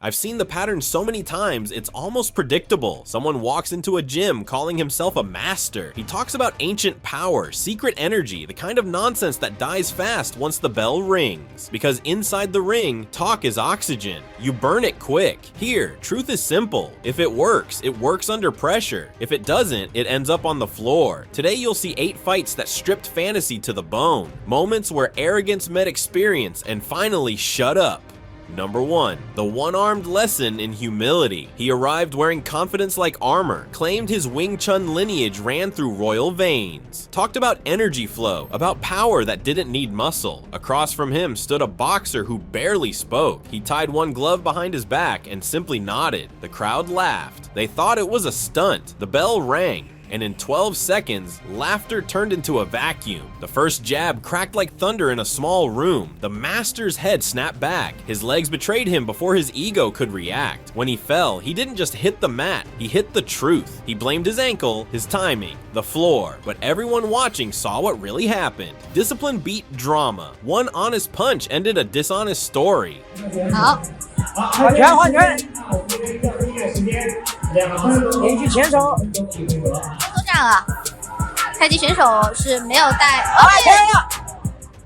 I've seen the pattern so many times, it's almost predictable. Someone walks into a gym calling himself a master. He talks about ancient power, secret energy, the kind of nonsense that dies fast once the bell rings. Because inside the ring, talk is oxygen. You burn it quick. Here, truth is simple. If it works under pressure. If it doesn't, it ends up on the floor. Today you'll see 8 fights that stripped fantasy to the bone. Moments where arrogance met experience and finally shut up. Number 1. The one-armed lesson in humility. He arrived wearing confidence like armor, claimed his Wing Chun lineage ran through royal veins, talked about energy flow, about power that didn't need muscle. Across from him stood a boxer who barely spoke. He tied one glove behind his back and simply nodded. The crowd laughed. They thought it was a stunt. The bell rang. And in 12 seconds, laughter turned into a vacuum. The first jab cracked like thunder in a small room. The master's head snapped back. His legs betrayed him before his ego could react. When he fell, he didn't just hit the mat, he hit the truth. He blamed his ankle, his timing, the floor. But everyone watching saw what really happened. Discipline beat drama. One honest punch ended a dishonest story. 好，换拳换拳，连续前手。都这样了，太极选手是没有带。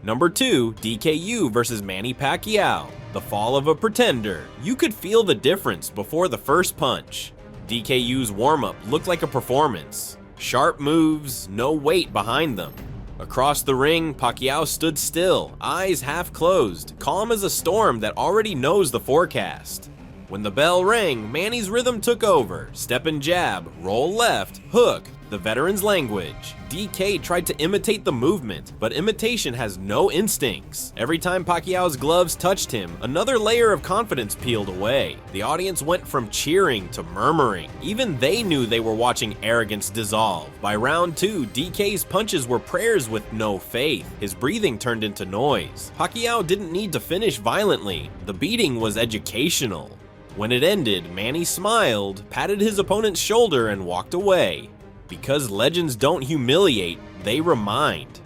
Number 2, DKU versus Manny Pacquiao. The fall of a pretender. You could feel the difference before the first punch. DKU's warm-up looked like a performance. Sharp moves, no weight behind them. Across the ring, Pacquiao stood still, eyes half closed, calm as a storm that already knows the forecast. When the bell rang, Manny's rhythm took over. Step and jab, roll left, hook, the veteran's language. DK tried to imitate the movement, but imitation has no instincts. Every time Pacquiao's gloves touched him, another layer of confidence peeled away. The audience went from cheering to murmuring. Even they knew they were watching arrogance dissolve. By round 2, DK's punches were prayers with no faith. His breathing turned into noise. Pacquiao didn't need to finish violently. The beating was educational. When it ended, Manny smiled, patted his opponent's shoulder, and walked away. Because legends don't humiliate, they remind.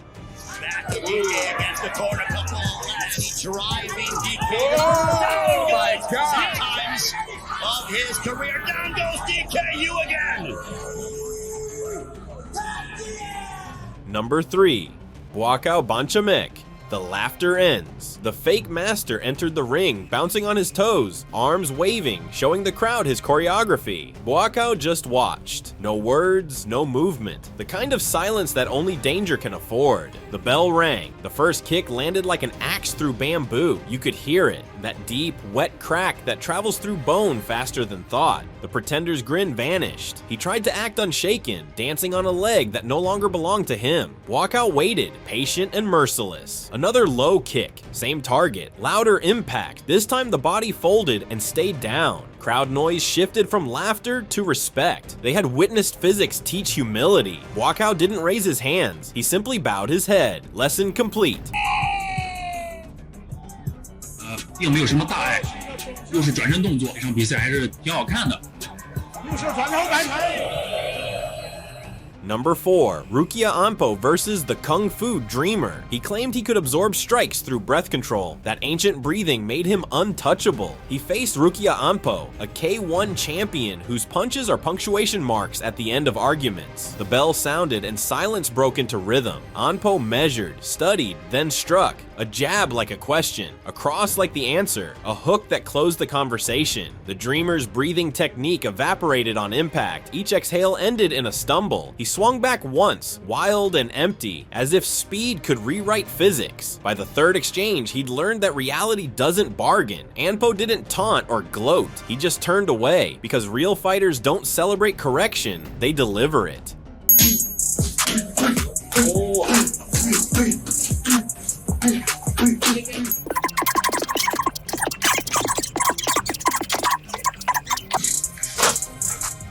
Back to DK against the corner. Driving DK. Oh my God! Times of his career. Down goes DKU again. Number 3. Buakaw Banchamek. The laughter ends. The fake master entered the ring, bouncing on his toes, arms waving, showing the crowd his choreography. Buakaw just watched. No words, no movement. The kind of silence that only danger can afford. The bell rang. The first kick landed like an axe through bamboo. You could hear it. That deep, wet crack that travels through bone faster than thought. The pretender's grin vanished. He tried to act unshaken, dancing on a leg that no longer belonged to him. Buakaw waited, patient and merciless. Another low kick, same target, louder impact. This time the body folded and stayed down. Crowd noise shifted from laughter to respect. They had witnessed physics teach humility. Buakaw didn't raise his hands. He simply bowed his head. Lesson complete. 并没有什么大碍，又是转身动作，这场比赛还是挺好看的。又是转头摆锤。 Number 4, Rukia Ampo versus the Kung Fu Dreamer. He claimed he could absorb strikes through breath control. That ancient breathing made him untouchable. He faced Rukia Ampo, a K1 champion whose punches are punctuation marks at the end of arguments. The bell sounded and silence broke into rhythm. Ampo measured, studied, then struck. A jab like a question, a cross like the answer, a hook that closed the conversation. The dreamer's breathing technique evaporated on impact. Each exhale ended in a stumble. He swung back once, wild and empty, as if speed could rewrite physics. By the third exchange, he'd learned that reality doesn't bargain. Ampo didn't taunt or gloat. He just turned away, because real fighters don't celebrate correction, they deliver it.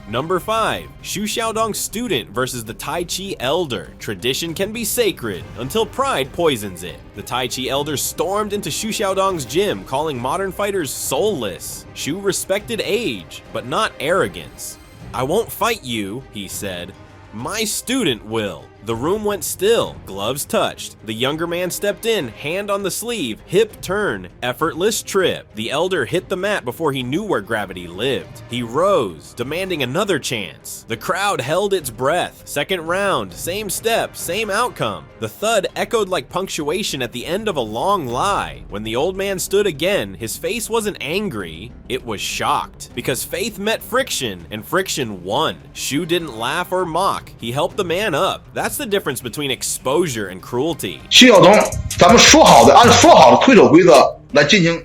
Number 5, Xu Xiaodong's student versus the Tai Chi elder. Tradition can be sacred until pride poisons it. The Tai Chi elder stormed into Xu Xiaodong's gym, calling modern fighters soulless. Xu respected age, but not arrogance. "I won't fight you," he said. "My student will." The room went still, gloves touched. The younger man stepped in, hand on the sleeve, hip turn, effortless trip. The elder hit the mat before he knew where gravity lived. He rose, demanding another chance. The crowd held its breath. Second round, same step, same outcome. The thud echoed like punctuation at the end of a long lie. When the old man stood again, his face wasn't angry, it was shocked. Because faith met friction, and friction won. Shu didn't laugh or mock. He helped the man up. That's the difference between exposure and cruelty. 徐晓东，咱们说好的，按说好的推手规则来进行。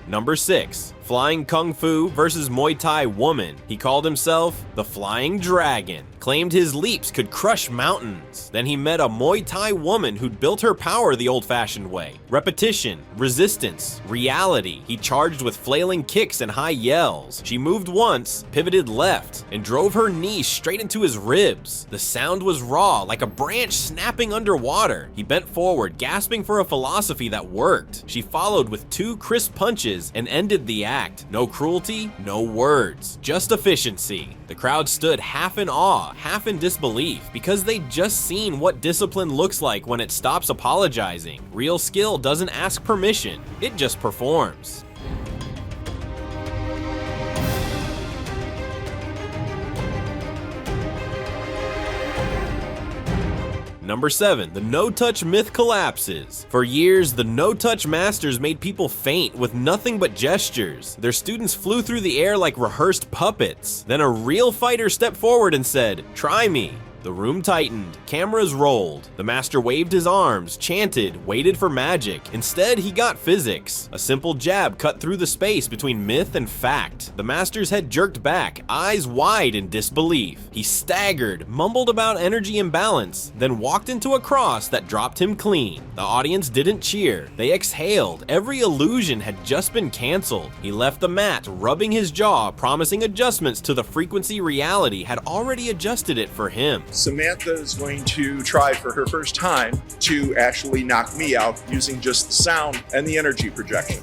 Number 6. Flying Kung Fu versus Muay Thai woman. He called himself the Flying Dragon. Claimed his leaps could crush mountains. Then he met a Muay Thai woman who'd built her power the old-fashioned way. Repetition, resistance, reality. He charged with flailing kicks and high yells. She moved once, pivoted left, and drove her knee straight into his ribs. The sound was raw, like a branch snapping underwater. He bent forward, gasping for a philosophy that worked. She followed with 2 crisp punches and ended the act. No cruelty, no words, just efficiency. The crowd stood half in awe, half in disbelief, because they'd just seen what discipline looks like when it stops apologizing. Real skill doesn't ask permission, it just performs. Number 7, the no-touch myth collapses. For years, the no-touch masters made people faint with nothing but gestures. Their students flew through the air like rehearsed puppets. Then a real fighter stepped forward and said, "Try me." The room tightened, cameras rolled. The master waved his arms, chanted, waited for magic. Instead, he got physics. A simple jab cut through the space between myth and fact. The master's head jerked back, eyes wide in disbelief. He staggered, mumbled about energy imbalance, then walked into a cross that dropped him clean. The audience didn't cheer. They exhaled. Every illusion had just been canceled. He left the mat, rubbing his jaw, promising adjustments to the frequency reality had already adjusted it for him. Samantha is going to try for her first time to actually knock me out using just the sound and the energy projection.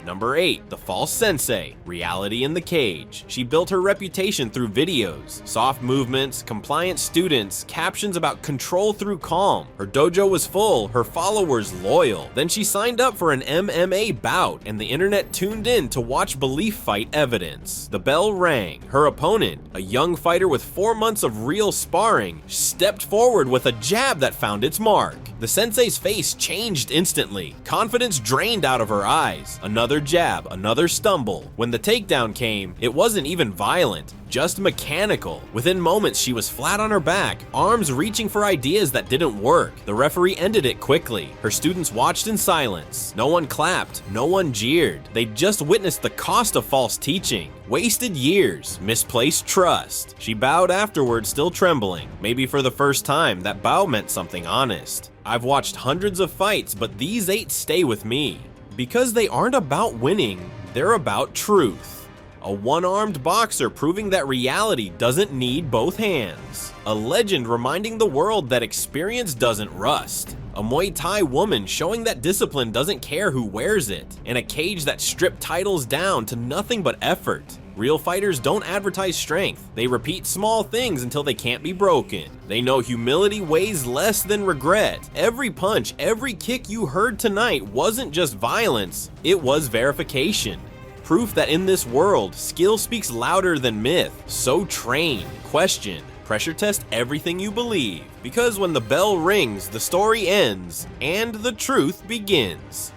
Number 8, the false sensei, reality in the cage. She built her reputation through videos, soft movements, compliant students, captions about control through calm. Her dojo was full, her followers loyal. Then she signed up for an MMA bout, and the internet tuned in to watch belief fight evidence. The bell rang. Her opponent, a young fighter with 4 months of real sparring, stepped forward with a jab that found its mark. The sensei's face changed instantly. Confidence drained out of her eyes. Another jab, another stumble. When the takedown came, it wasn't even violent, just mechanical. Within moments, she was flat on her back, arms reaching for ideas that didn't work. The referee ended it quickly. Her students watched in silence. No one clapped, no one jeered. They just witnessed the cost of false teaching. Wasted years, misplaced trust. She bowed afterward, still trembling. Maybe for the first time, that bow meant something honest. I've watched hundreds of fights, but these 8 stay with me. Because they aren't about winning, they're about truth. A one-armed boxer proving that reality doesn't need both hands. A legend reminding the world that experience doesn't rust. A Muay Thai woman showing that discipline doesn't care who wears it. And a cage that stripped titles down to nothing but effort. Real fighters don't advertise strength. They repeat small things until they can't be broken. They know humility weighs less than regret. Every punch, every kick you heard tonight wasn't just violence, it was verification. Proof that in this world, skill speaks louder than myth. So train, question, pressure test everything you believe. Because when the bell rings, the story ends, and the truth begins.